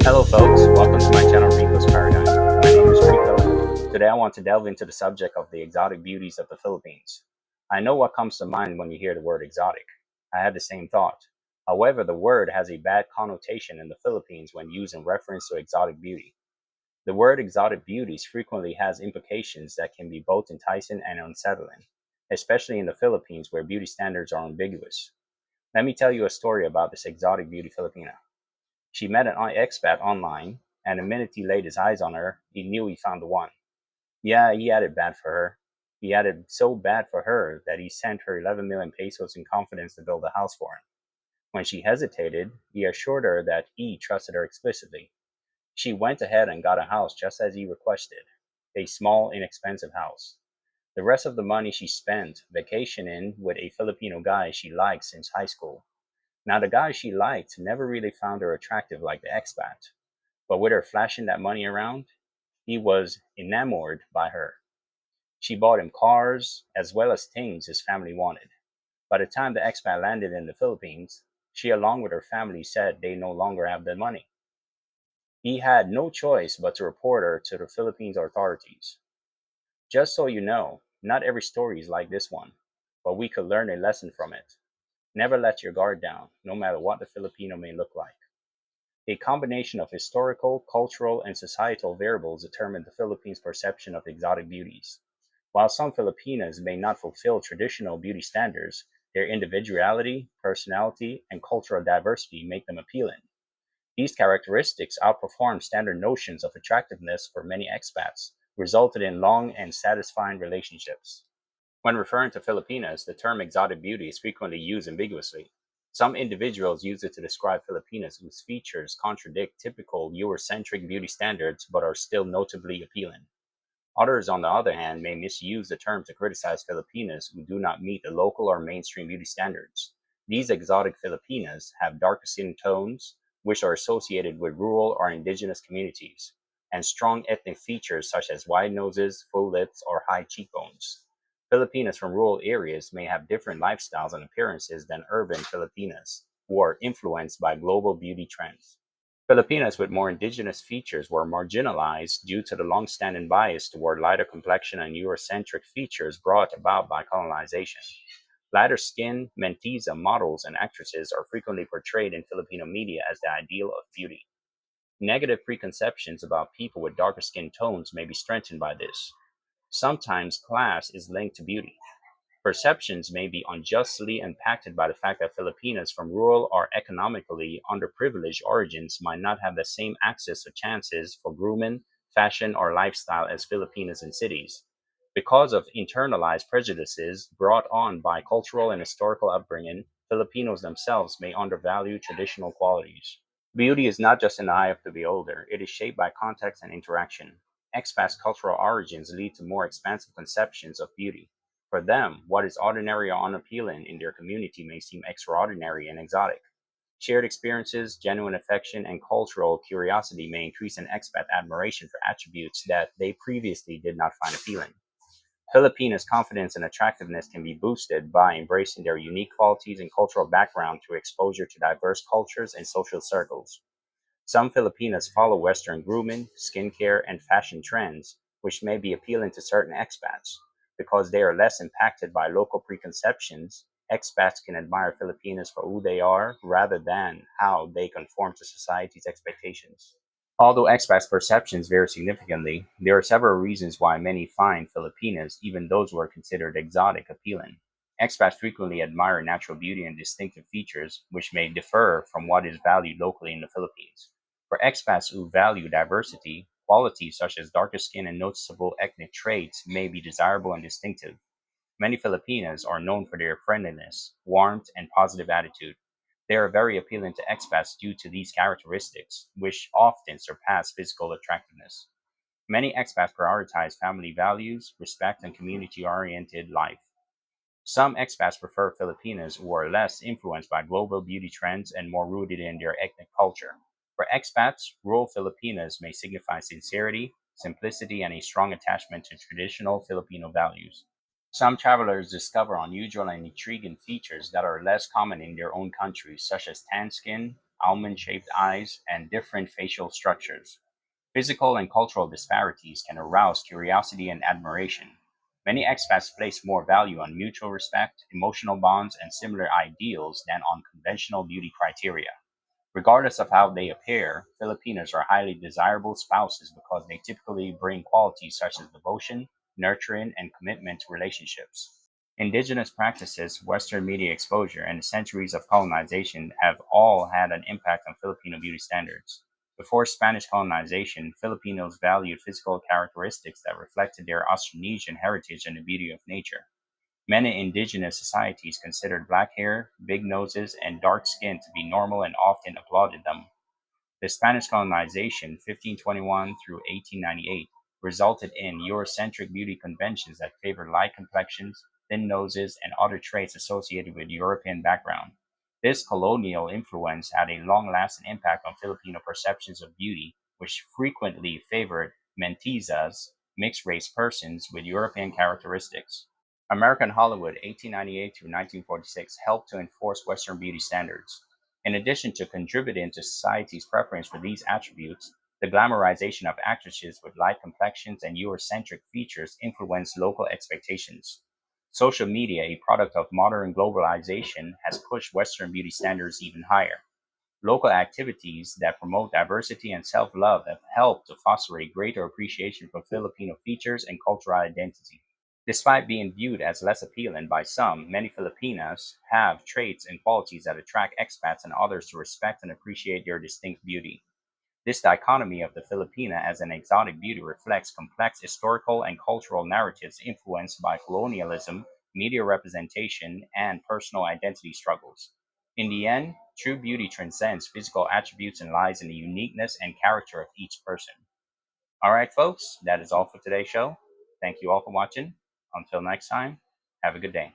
Hello, folks. Welcome to my channel, Rico's Paradigm. My name is Rico. Today, I want to delve into the subject of the exotic beauties of the Philippines. I know what comes to mind when you hear the word exotic. I had the same thought. However, the word has a bad connotation in the Philippines when used in reference to exotic beauty. The word exotic beauties frequently has implications that can be both enticing and unsettling, especially in the Philippines where beauty standards are ambiguous. Let me tell you a story about this exotic beauty Filipina. She met an expat online, and the minute he laid his eyes on her, he knew he found the one. Yeah, he had it bad for her. He had it so bad for her that he sent her 11 million pesos in confidence to build a house for him. When she hesitated, he assured her that he trusted her explicitly. She went ahead and got a house just as he requested, a small, inexpensive house. The rest of the money she spent vacationing with a Filipino guy she liked since high school. Now, the guy she liked never really found her attractive like the expat, but with her flashing that money around, he was enamored by her. She bought him cars as well as things his family wanted. By the time the expat landed in the Philippines, she, along with her family, said they no longer have the money. He had no choice but to report her to the Philippines authorities. Just so you know, not every story is like this one, but we could learn a lesson from it. Never let your guard down, no matter what the Filipino may look like. A combination of historical, cultural, and societal variables determine the Philippines' perception of exotic beauties. While some Filipinas may not fulfill traditional beauty standards, their individuality, personality, and cultural diversity make them appealing. These characteristics outperform standard notions of attractiveness for many expats, resulting in long and satisfying relationships. When referring to Filipinas, the term exotic beauty is frequently used ambiguously. Some individuals use it to describe Filipinas whose features contradict typical Eurocentric beauty standards but are still notably appealing. Others, on the other hand, may misuse the term to criticize Filipinas who do not meet the local or mainstream beauty standards. These exotic Filipinas have darker skin tones, which are associated with rural or indigenous communities, and strong ethnic features such as wide noses, full lips, or high cheekbones. Filipinas from rural areas may have different lifestyles and appearances than urban Filipinas, who are influenced by global beauty trends. Filipinas with more indigenous features were marginalized due to the long-standing bias toward lighter complexion and Eurocentric features brought about by colonization. Lighter skinned mestiza models and actresses are frequently portrayed in Filipino media as the ideal of beauty. Negative preconceptions about people with darker skin tones may be strengthened by this. Sometimes class is linked to beauty. Perceptions may be unjustly impacted by the fact that Filipinos from rural or economically underprivileged origins might not have the same access to chances for grooming, fashion, or lifestyle as Filipinos in cities. Because of internalized prejudices brought on by cultural and historical upbringing, Filipinos themselves may undervalue traditional qualities. Beauty is not just in the eye of the beholder, it is shaped by context and interaction. Expats' cultural origins lead to more expansive conceptions of beauty. For them, what is ordinary or unappealing in their community may seem extraordinary and exotic. Shared experiences, genuine affection, and cultural curiosity may increase an expat admiration for attributes that they previously did not find appealing. Filipinos' confidence and attractiveness can be boosted by embracing their unique qualities and cultural background through exposure to diverse cultures and social circles. Some Filipinas follow Western grooming, skincare, and fashion trends, which may be appealing to certain expats. Because they are less impacted by local preconceptions, expats can admire Filipinas for who they are rather than how they conform to society's expectations. Although expats' perceptions vary significantly, there are several reasons why many find Filipinas, even those who are considered exotic, appealing. Expats frequently admire natural beauty and distinctive features, which may differ from what is valued locally in the Philippines. For expats who value diversity, qualities such as darker skin and noticeable ethnic traits may be desirable and distinctive. Many Filipinas are known for their friendliness, warmth, and positive attitude. They are very appealing to expats due to these characteristics, which often surpass physical attractiveness. Many expats prioritize family values, respect, and community oriented life. Some expats prefer Filipinas who are less influenced by global beauty trends and more rooted in their ethnic culture. For expats, rural Filipinas may signify sincerity, simplicity, and a strong attachment to traditional Filipino values. Some travelers discover unusual and intriguing features that are less common in their own countries, such as tan skin, almond shaped eyes, and different facial structures. Physical and cultural disparities can arouse curiosity and admiration. Many expats place more value on mutual respect, emotional bonds, and similar ideals than on conventional beauty criteria. Regardless of how they appear, Filipinos are highly desirable spouses because they typically bring qualities such as devotion, nurturing, and commitment to relationships. Indigenous practices, Western media exposure, and centuries of colonization have all had an impact on Filipino beauty standards. Before Spanish colonization, Filipinos valued physical characteristics that reflected their Austronesian heritage and the beauty of nature. Many indigenous societies considered black hair, big noses, and dark skin to be normal and often applauded them. The Spanish colonization (1521 through 1898) resulted in Eurocentric beauty conventions that favored light complexions, thin noses, and other traits associated with European background. This colonial influence had a long-lasting impact on Filipino perceptions of beauty, which frequently favored mestizas, mixed-race persons with European characteristics. American Hollywood (1898 to 1946) helped to enforce Western beauty standards. In addition to contributing to society's preference for these attributes, the glamorization of actresses with light complexions and Eurocentric features influenced local expectations. Social media, a product of modern globalization, has pushed Western beauty standards even higher. Local activities that promote diversity and self love have helped to foster a greater appreciation for Filipino features and cultural identity. Despite being viewed as less appealing by some, many Filipinas have traits and qualities that attract expats and others to respect and appreciate their distinct beauty. This dichotomy of the Filipina as an exotic beauty reflects complex historical and cultural narratives influenced by colonialism, media representation, and personal identity struggles. In the end, true beauty transcends physical attributes and lies in the uniqueness and character of each person. All right, folks, that is all for today's show. Thank you all for watching. Until next time, have a good day.